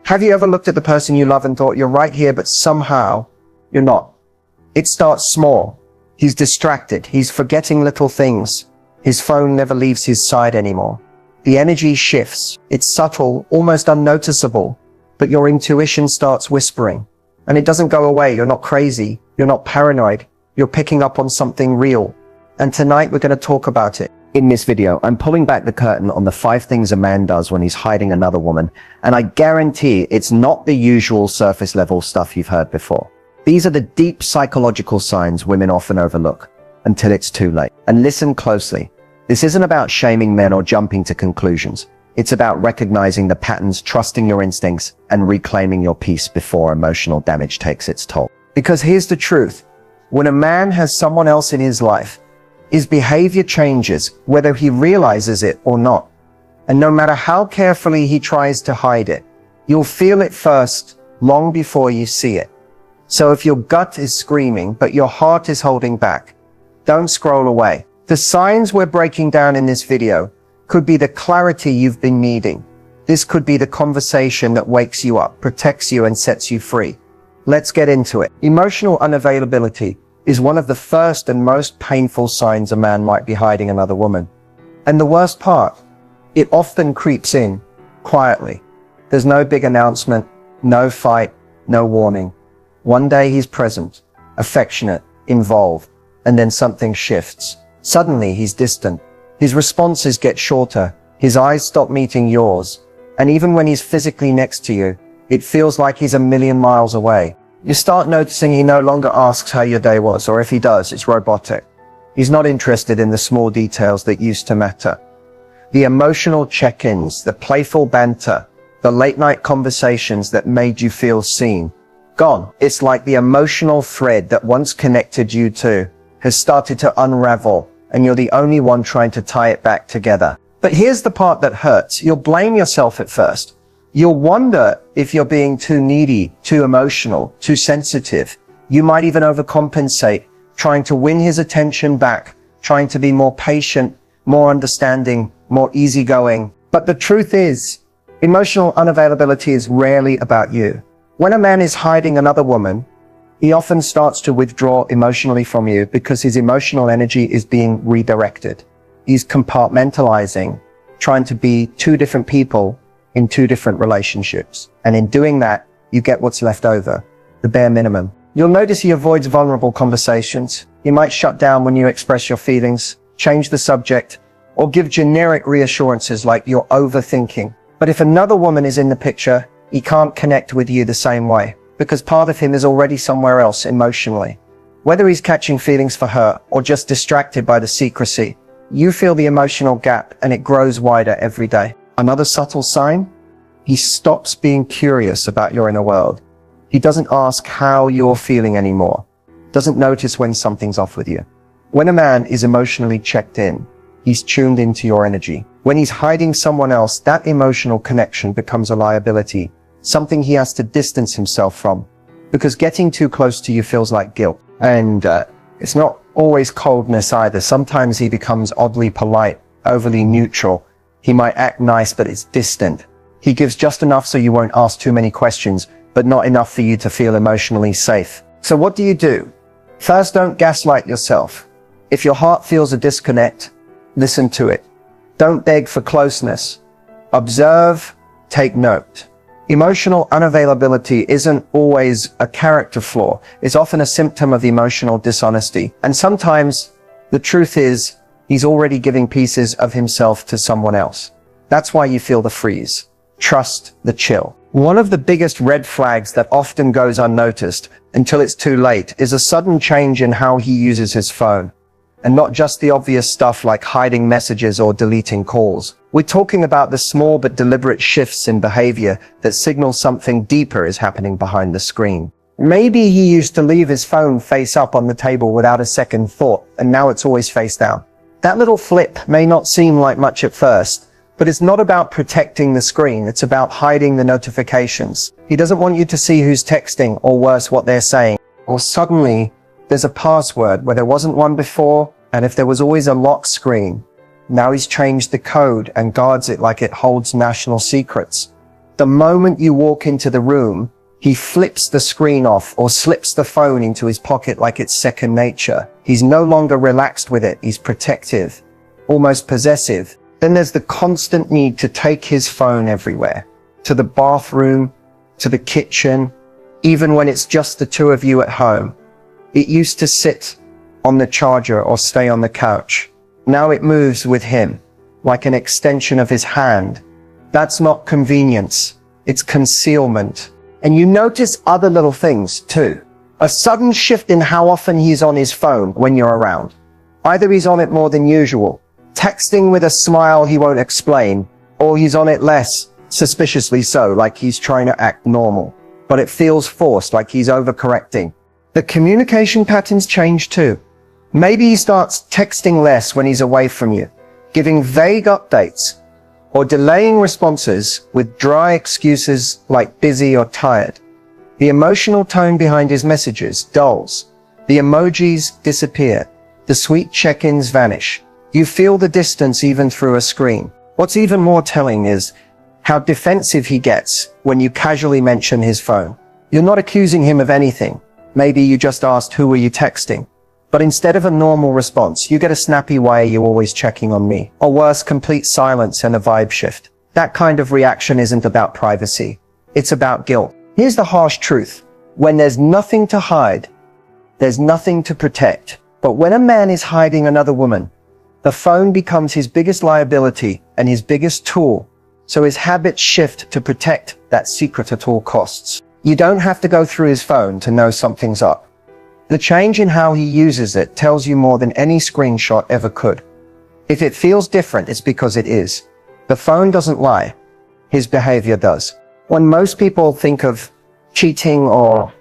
Have you ever looked at the person you love and thought, you're right here, but somehow you're not? It starts small. He's distracted. He's forgetting little things. His phone never leaves his side anymore. The energy shifts. It's subtle, almost unnoticeable, but your intuition starts whispering. And it doesn't go away. You're not crazy. You're not paranoid. You're picking up on something real. And tonight we're going to talk about it. In this video, I'm pulling back the curtain on the 5 things a man does when he's hiding another woman. And I guarantee it's not the usual surface level stuff you've heard before. These are the deep psychological signs women often overlook until it's too late. And listen closely. This isn't about shaming men or jumping to conclusions. It's about recognizing the patterns, trusting your instincts, and reclaiming your peace before emotional damage takes its toll. Because here's the truth. When a man has someone else in his life, his behavior changes, whether he realizes it or not. And no matter how carefully he tries to hide it, you'll feel it first, long before you see it. So if your gut is screaming, but your heart is holding back, don't scroll away. The signs we're breaking down in this video could be the clarity you've been needing. This could be the conversation that wakes you up, protects you, and sets you free. Let's get into it. Emotional unavailability is one of the first and most painful signs a man might be hiding another woman. And the worst part, it often creeps in quietly. There's no big announcement, no fight, no warning. One day he's present, affectionate, involved, and then something shifts. Suddenly he's distant. His responses get shorter. His eyes stop meeting yours. And even when he's physically next to you, it feels like he's a million miles away. You start noticing he no longer asks how your day was, or if he does, it's robotic. He's not interested in the small details that used to matter. The emotional check-ins, the playful banter, the late-night conversations that made you feel seen. Gone. It's like the emotional thread that once connected you two has started to unravel, and you're the only one trying to tie it back together. But here's the part that hurts. You'll blame yourself at first. You'll wonder if you're being too needy, too emotional, too sensitive. You might even overcompensate, trying to win his attention back, trying to be more patient, more understanding, more easygoing. But the truth is, emotional unavailability is rarely about you. When a man is hiding another woman, he often starts to withdraw emotionally from you because his emotional energy is being redirected. He's compartmentalizing, trying to be 2 different people in 2 different relationships. And in doing that, you get what's left over, the bare minimum. You'll notice he avoids vulnerable conversations. He might shut down when you express your feelings, change the subject, or give generic reassurances like you're overthinking. But if another woman is in the picture, he can't connect with you the same way, because part of him is already somewhere else emotionally. Whether he's catching feelings for her or just distracted by the secrecy, you feel the emotional gap, and it grows wider every day. Another subtle sign? He stops being curious about your inner world. He doesn't ask how you're feeling anymore. Doesn't notice when something's off with you. When a man is emotionally checked in, he's tuned into your energy. When he's hiding someone else, that emotional connection becomes a liability, something he has to distance himself from, because getting too close to you feels like guilt. And it's not always coldness either. Sometimes he becomes oddly polite, overly neutral. He might act nice, but it's distant. He gives just enough so you won't ask too many questions, but not enough for you to feel emotionally safe. So what do? First, don't gaslight yourself. If your heart feels a disconnect, listen to it. Don't beg for closeness. Observe, take note. Emotional unavailability isn't always a character flaw. It's often a symptom of emotional dishonesty. And sometimes the truth is, he's already giving pieces of himself to someone else. That's why you feel the freeze. Trust the chill. One of the biggest red flags that often goes unnoticed until it's too late is a sudden change in how he uses his phone. And not just the obvious stuff like hiding messages or deleting calls. We're talking about the small but deliberate shifts in behavior that signal something deeper is happening behind the screen. Maybe he used to leave his phone face up on the table without a second thought, and now it's always face down. That little flip may not seem like much at first, but it's not about protecting the screen. It's about hiding the notifications. He doesn't want you to see who's texting, or worse, what they're saying. Or suddenly, there's a password where there wasn't one before, and if there was always a lock screen, now he's changed the code and guards it like it holds national secrets. The moment you walk into the room, he flips the screen off or slips the phone into his pocket like it's second nature. He's no longer relaxed with it. He's protective, almost possessive. Then there's the constant need to take his phone everywhere, to the bathroom, to the kitchen, even when it's just the two of you at home. It used to sit on the charger or stay on the couch. Now it moves with him, like an extension of his hand. That's not convenience, it's concealment. And you notice other little things too. A sudden shift in how often he's on his phone when you're around. Either he's on it more than usual, texting with a smile he won't explain, or he's on it less, suspiciously so, like he's trying to act normal. But it feels forced, like he's overcorrecting. The communication patterns change too. Maybe he starts texting less when he's away from you, giving vague updates, or delaying responses with dry excuses like busy or tired. The emotional tone behind his messages dulls. The emojis disappear. The sweet check-ins vanish. You feel the distance even through a screen. What's even more telling is how defensive he gets when you casually mention his phone. You're not accusing him of anything. Maybe you just asked, who were you texting? But instead of a normal response, you get a snappy "why are you always checking on me?" Or worse, complete silence and a vibe shift. That kind of reaction isn't about privacy. It's about guilt. Here's the harsh truth. When there's nothing to hide, there's nothing to protect. But when a man is hiding another woman, the phone becomes his biggest liability and his biggest tool. So his habits shift to protect that secret at all costs. You don't have to go through his phone to know something's up. The change in how he uses it tells you more than any screenshot ever could. If it feels different, it's because it is. The phone doesn't lie. His behavior does. When most people think of cheating or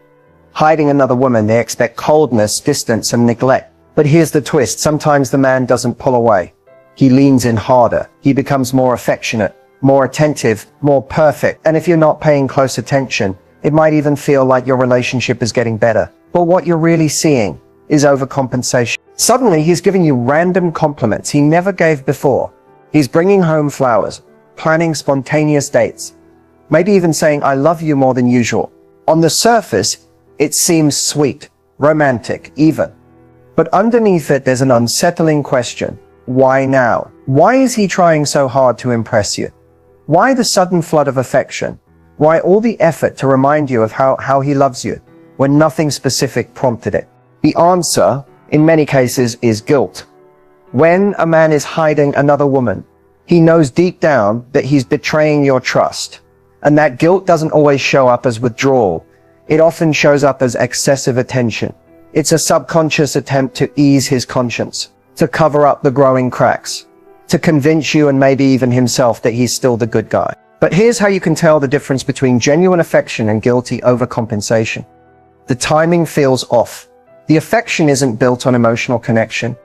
hiding another woman, they expect coldness, distance, and neglect. But here's the twist. Sometimes the man doesn't pull away. He leans in harder. He becomes more affectionate, more attentive, more perfect. And if you're not paying close attention, it might even feel like your relationship is getting better. But what you're really seeing is overcompensation. Suddenly, he's giving you random compliments he never gave before. He's bringing home flowers, planning spontaneous dates, maybe even saying, "I love you" more than usual. On the surface, it seems sweet, romantic, even. But underneath it, there's an unsettling question. Why now? Why is he trying so hard to impress you? Why the sudden flood of affection? Why all the effort to remind you of how he loves you, when nothing specific prompted it? The answer, in many cases, is guilt. When a man is hiding another woman, he knows deep down that he's betraying your trust. And that guilt doesn't always show up as withdrawal. It often shows up as excessive attention. It's a subconscious attempt to ease his conscience, to cover up the growing cracks, to convince you and maybe even himself that he's still the good guy. But here's how you can tell the difference between genuine affection and guilty overcompensation. The timing feels off. The affection isn't built on emotional connection.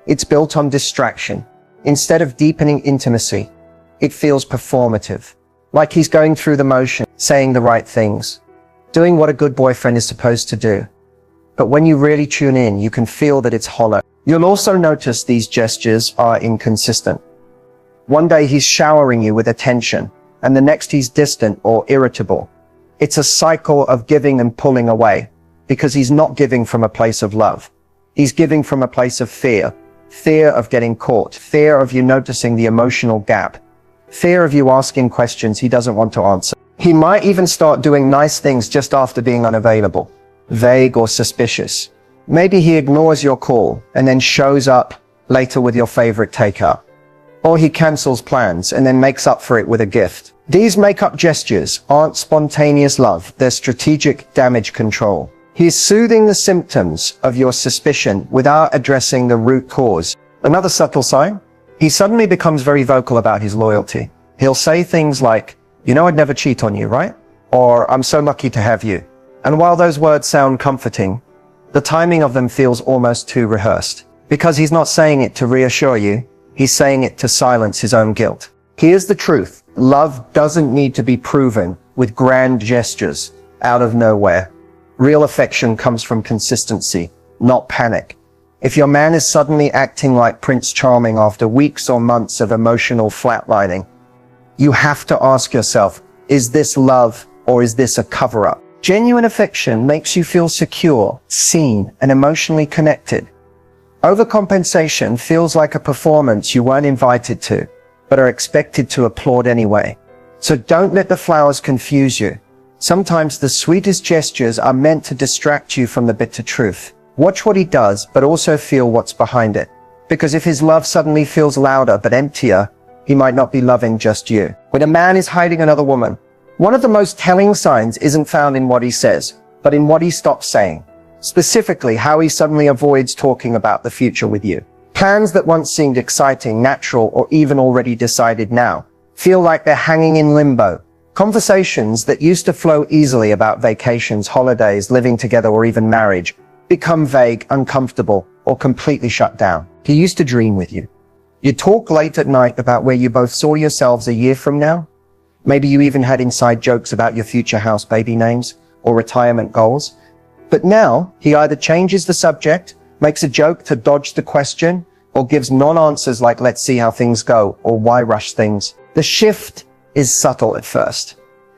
It's built on distraction. Instead of deepening intimacy, it feels performative. Like he's going through the motion, saying the right things, doing what a good boyfriend is supposed to do. But when you really tune in, you can feel that it's hollow. You'll also notice these gestures are inconsistent. One day he's showering you with attention, and the next he's distant or irritable. It's a cycle of giving and pulling away, because he's not giving from a place of love. He's giving from a place of fear. Fear of getting caught. Fear of you noticing the emotional gap. Fear of you asking questions he doesn't want to answer. He might even start doing nice things just after being unavailable, vague or suspicious. Maybe he ignores your call and then shows up later with your favorite takeout. Or he cancels plans and then makes up for it with a gift. These make-up gestures aren't spontaneous love, they're strategic damage control. He's soothing the symptoms of your suspicion without addressing the root cause. Another subtle sign? He suddenly becomes very vocal about his loyalty. He'll say things like, "You know I'd never cheat on you, right?" Or, "I'm so lucky to have you." And while those words sound comforting, the timing of them feels almost too rehearsed. Because he's not saying it to reassure you, he's saying it to silence his own guilt. Here's the truth. Love doesn't need to be proven with grand gestures out of nowhere. Real affection comes from consistency, not panic. If your man is suddenly acting like Prince Charming after weeks or months of emotional flatlining, you have to ask yourself, Is this love or is this a cover-up? Genuine affection makes you feel secure, seen, and emotionally connected. Overcompensation feels like a performance you weren't invited to, but are expected to applaud anyway. So don't let the flowers confuse you. Sometimes the sweetest gestures are meant to distract you from the bitter truth. Watch what he does, but also feel what's behind it. Because if his love suddenly feels louder but emptier, he might not be loving just you. When a man is hiding another woman, one of the most telling signs isn't found in what he says, but in what he stops saying. Specifically, how he suddenly avoids talking about the future with you. Plans that once seemed exciting, natural, or even already decided now feel like they're hanging in limbo. Conversations that used to flow easily about vacations, holidays, living together, or even marriage become vague, uncomfortable, or completely shut down. He used to dream with you. You talk late at night about where you both saw yourselves a year from now. Maybe you even had inside jokes about your future house, baby names, or retirement goals. But now, he either changes the subject, makes a joke to dodge the question, or gives non-answers like let's see how things go, or why rush things. The shift is subtle at first.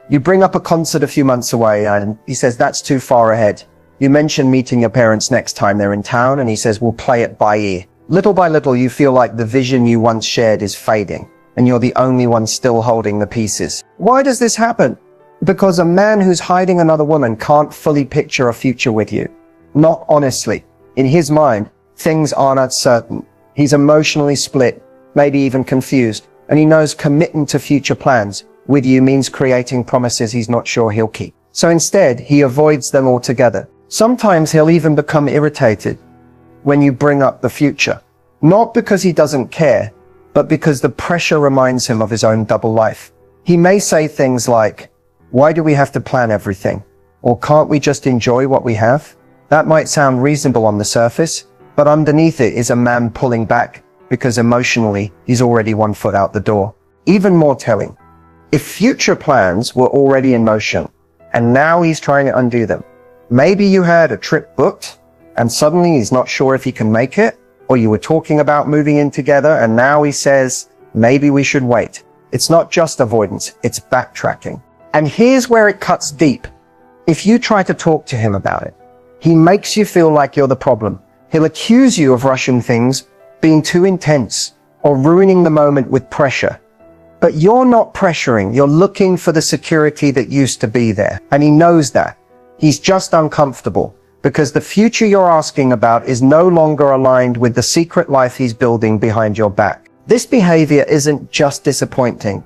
You bring up a concert a few months away and he says that's too far ahead. You mention meeting your parents next time they're in town and he says we'll play it by ear. Little by little you feel like the vision you once shared is fading and you're the only one still holding the pieces. Why does this happen? Because a man who's hiding another woman can't fully picture a future with you. Not honestly. In his mind, things aren't uncertain. He's emotionally split, maybe even confused, and he knows committing to future plans with you means creating promises he's not sure he'll keep. So instead, he avoids them altogether. Sometimes he'll even become irritated when you bring up the future. Not because he doesn't care, but because the pressure reminds him of his own double life. He may say things like, "Why do we have to plan everything? Or can't we just enjoy what we have?" That might sound reasonable on the surface, but underneath it is a man pulling back because emotionally he's already 1 foot out the door. Even more telling, if future plans were already in motion and now he's trying to undo them. Maybe you had a trip booked and suddenly he's not sure if he can make it, or you were talking about moving in together and now he says, maybe we should wait. It's not just avoidance, it's backtracking. And here's where it cuts deep. If you try to talk to him about it, he makes you feel like you're the problem. He'll accuse you of rushing things, being too intense, or ruining the moment with pressure. But you're not pressuring, you're looking for the security that used to be there. And he knows that. He's just uncomfortable, because the future you're asking about is no longer aligned with the secret life he's building behind your back. This behavior isn't just disappointing,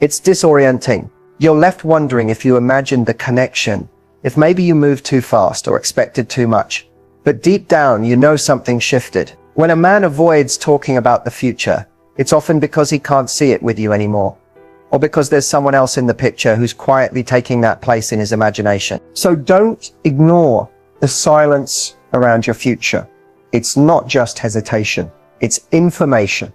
it's disorienting. You're left wondering if you imagined the connection, if maybe you moved too fast or expected too much. But deep down, you know something shifted. When a man avoids talking about the future, it's often because he can't see it with you anymore, or because there's someone else in the picture who's quietly taking that place in his imagination. So don't ignore the silence around your future. It's not just hesitation, it's information.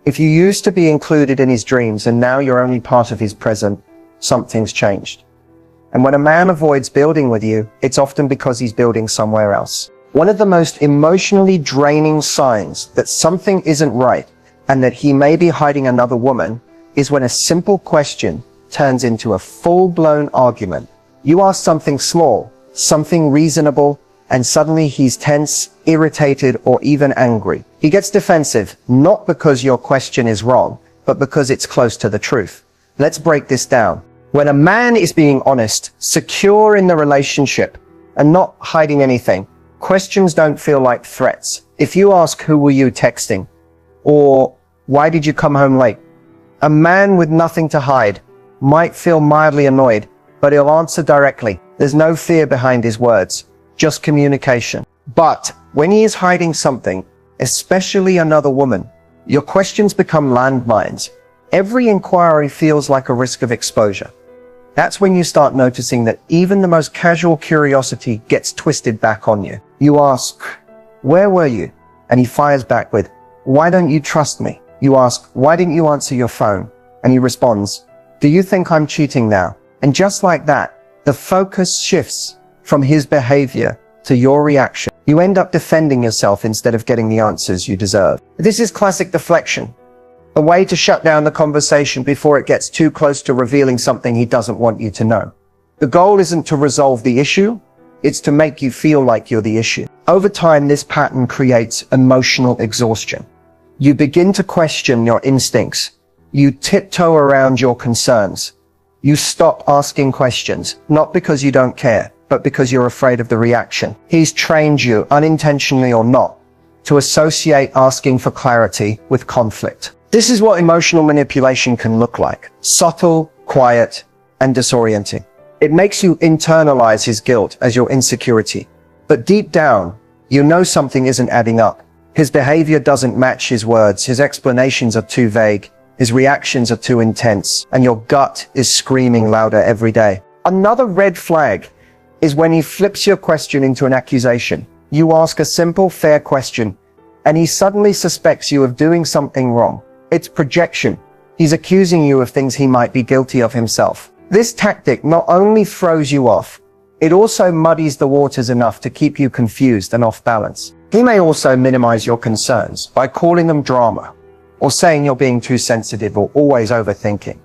If you used to be included in his dreams and now you're only part of his present, something's changed. And when a man avoids building with you, it's often because he's building somewhere else. One of the most emotionally draining signs that something isn't right and that he may be hiding another woman is when a simple question turns into a full-blown argument. You ask something small, something reasonable, and suddenly he's tense, irritated, or even angry. He gets defensive, not because your question is wrong, but because it's close to the truth. Let's break this down. When a man is being honest, secure in the relationship, and not hiding anything, questions don't feel like threats. If you ask, "Who were you texting?" or "Why did you come home late?" a man with nothing to hide might feel mildly annoyed, but he'll answer directly. There's no fear behind his words, just communication. But when he is hiding something, especially another woman, your questions become landmines. Every inquiry feels like a risk of exposure. That's when you start noticing that even the most casual curiosity gets twisted back on you. You ask, "Where were you?" And he fires back with, "Why don't you trust me?" You ask, "Why didn't you answer your phone?" And he responds, "Do you think I'm cheating now?" And just like that, the focus shifts from his behavior to your reaction. You end up defending yourself instead of getting the answers you deserve. This is classic deflection. a way to shut down the conversation before it gets too close to revealing something he doesn't want you to know. The goal isn't to resolve the issue, it's to make you feel like you're the issue. Over time, this pattern creates emotional exhaustion. You begin to question your instincts. You tiptoe around your concerns. You stop asking questions, not because you don't care, but because you're afraid of the reaction. He's trained you, unintentionally or not, to associate asking for clarity with conflict. This is what emotional manipulation can look like. Subtle, quiet, and disorienting. It makes you internalize his guilt as your insecurity. But deep down, you know something isn't adding up. His behavior doesn't match his words, his explanations are too vague, his reactions are too intense, and your gut is screaming louder every day. Another red flag is when he flips your question into an accusation. You ask a simple, fair question, and he suddenly suspects you of doing something wrong. It's projection. He's accusing you of things he might be guilty of himself. This tactic not only throws you off, it also muddies the waters enough to keep you confused and off balance. He may also minimize your concerns by calling them drama, or saying you're being too sensitive or always overthinking.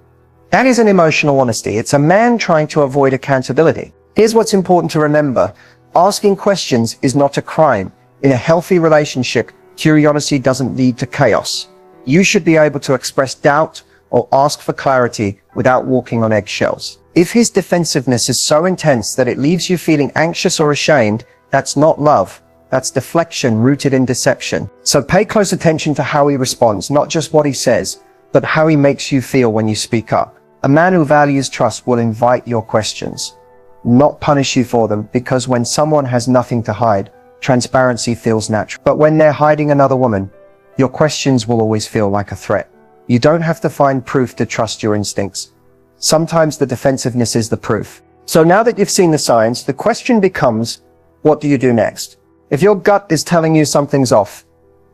That isn't emotional honesty. It's a man trying to avoid accountability. Here's what's important to remember. Asking questions is not a crime. In a healthy relationship, curiosity doesn't lead to chaos. You should be able to express doubt or ask for clarity without walking on eggshells. If his defensiveness is so intense that it leaves you feeling anxious or ashamed, that's not love. That's deflection rooted in deception. So pay close attention to how he responds, not just what he says, but how he makes you feel when you speak up. A man who values trust will invite your questions, not punish you for them, because when someone has nothing to hide, transparency feels natural. But when they're hiding another woman, your questions will always feel like a threat. You don't have to find proof to trust your instincts. Sometimes the defensiveness is the proof. So now that you've seen the signs, the question becomes, what do you do next? If your gut is telling you something's off,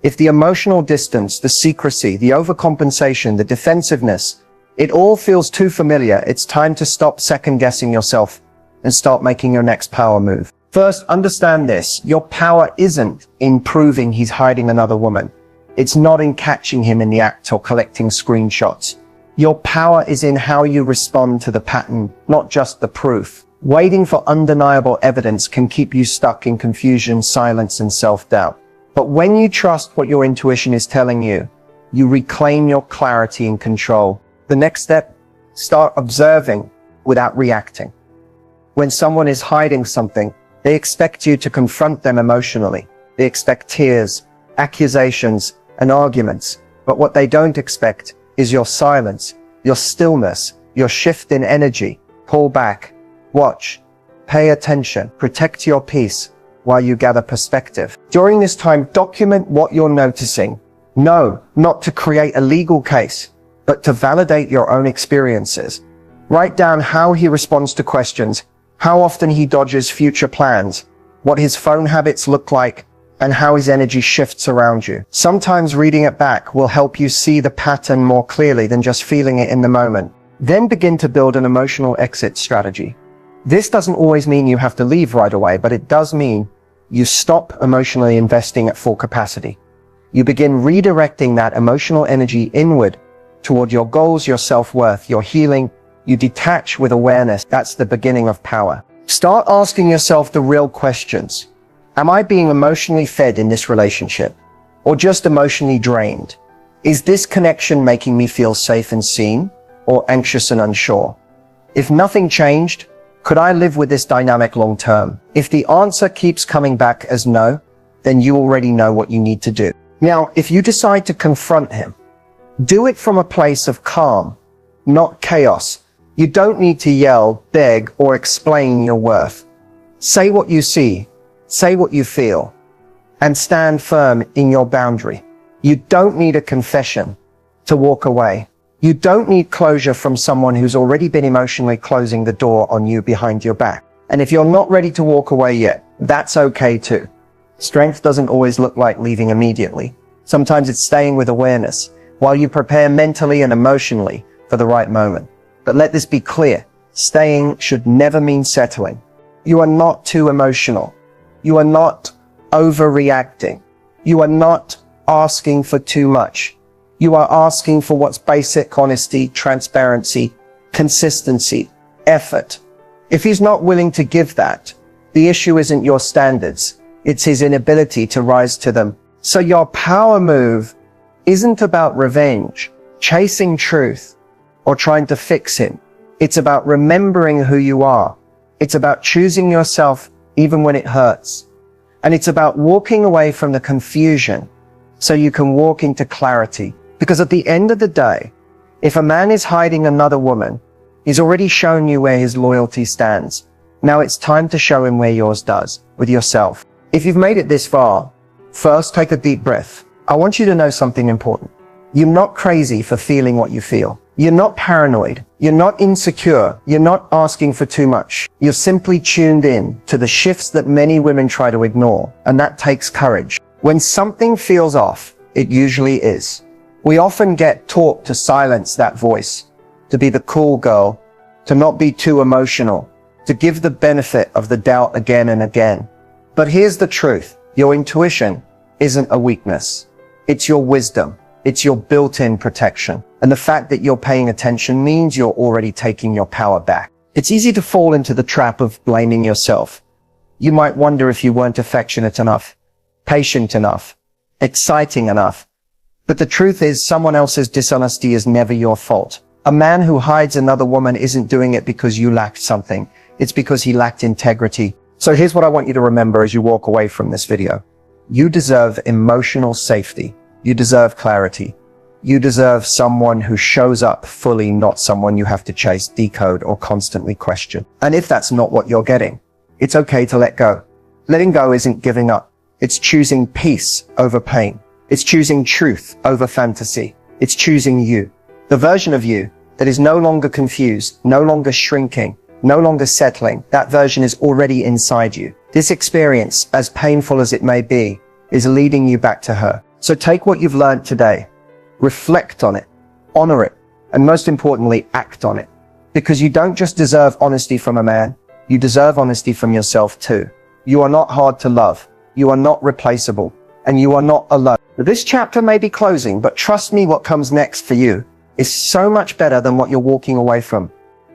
if the emotional distance, the secrecy, the overcompensation, the defensiveness, it all feels too familiar, it's time to stop second-guessing yourself and start making your next power move. First, understand this. Your power isn't in proving he's hiding another woman. It's not in catching him in the act or collecting screenshots. Your power is in how you respond to the pattern, not just the proof. Waiting for undeniable evidence can keep you stuck in confusion, silence, and self-doubt. But when you trust what your intuition is telling you, you reclaim your clarity and control. The next step, start observing without reacting. When someone is hiding something, they expect you to confront them emotionally. They expect tears, accusations, and arguments. But what they don't expect is your silence, your stillness, your shift in energy. Pull back. Watch, pay attention, protect your peace while you gather perspective. During this time, document what you're noticing. No, not to create a legal case, but to validate your own experiences. Write down how he responds to questions, how often he dodges future plans, what his phone habits look like, and how his energy shifts around you. Sometimes reading it back will help you see the pattern more clearly than just feeling it in the moment. Then begin to build an emotional exit strategy. This doesn't always mean you have to leave right away, but it does mean you stop emotionally investing at full capacity. You begin redirecting that emotional energy inward toward your goals, your self-worth, your healing. You detach with awareness. That's the beginning of power. Start asking yourself the real questions. Am I being emotionally fed in this relationship, or just emotionally drained? Is this connection making me feel safe and seen, or anxious and unsure? If nothing changed, could I live with this dynamic long term? If the answer keeps coming back as no, then you already know what you need to do. Now, if you decide to confront him, do it from a place of calm, not chaos. You don't need to yell, beg, or explain your worth. Say what you see, say what you feel, and stand firm in your boundary. You don't need a confession to walk away. You don't need closure from someone who's already been emotionally closing the door on you behind your back. And if you're not ready to walk away yet, that's okay too. Strength doesn't always look like leaving immediately. Sometimes it's staying with awareness while you prepare mentally and emotionally for the right moment. But let this be clear. Staying should never mean settling. You are not too emotional. You are not overreacting. You are not asking for too much. You are asking for what's basic: honesty, transparency, consistency, effort. If he's not willing to give that, the issue isn't your standards. It's his inability to rise to them. So your power move isn't about revenge, chasing truth, or trying to fix him. It's about remembering who you are. It's about choosing yourself even when it hurts. And it's about walking away from the confusion so you can walk into clarity. Because at the end of the day, if a man is hiding another woman, he's already shown you where his loyalty stands. Now it's time to show him where yours does, with yourself. If you've made it this far, first take a deep breath. I want you to know something important. You're not crazy for feeling what you feel. You're not paranoid. You're not insecure. You're not asking for too much. You're simply tuned in to the shifts that many women try to ignore, and that takes courage. When something feels off, it usually is. We often get taught to silence that voice, to be the cool girl, to not be too emotional, to give the benefit of the doubt again and again. But here's the truth. Your intuition isn't a weakness. It's your wisdom. It's your built-in protection. And the fact that you're paying attention means you're already taking your power back. It's easy to fall into the trap of blaming yourself. You might wonder if you weren't affectionate enough, patient enough, exciting enough. But the truth is, someone else's dishonesty is never your fault. A man who hides another woman isn't doing it because you lacked something. It's because he lacked integrity. So here's what I want you to remember as you walk away from this video. You deserve emotional safety. You deserve clarity. You deserve someone who shows up fully, not someone you have to chase, decode, or constantly question. And if that's not what you're getting, it's okay to let go. Letting go isn't giving up. It's choosing peace over pain. It's choosing truth over fantasy. It's choosing you. The version of you that is no longer confused, no longer shrinking, no longer settling. That version is already inside you. This experience, as painful as it may be, is leading you back to her. So take what you've learned today, reflect on it, honor it, and most importantly, act on it. Because you don't just deserve honesty from a man, you deserve honesty from yourself too. You are not hard to love. You are not replaceable, and you are not alone. This chapter may be closing, but trust me, what comes next for you is so much better than what you're walking away from.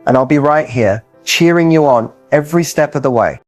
And I'll be right here, cheering you on every step of the way.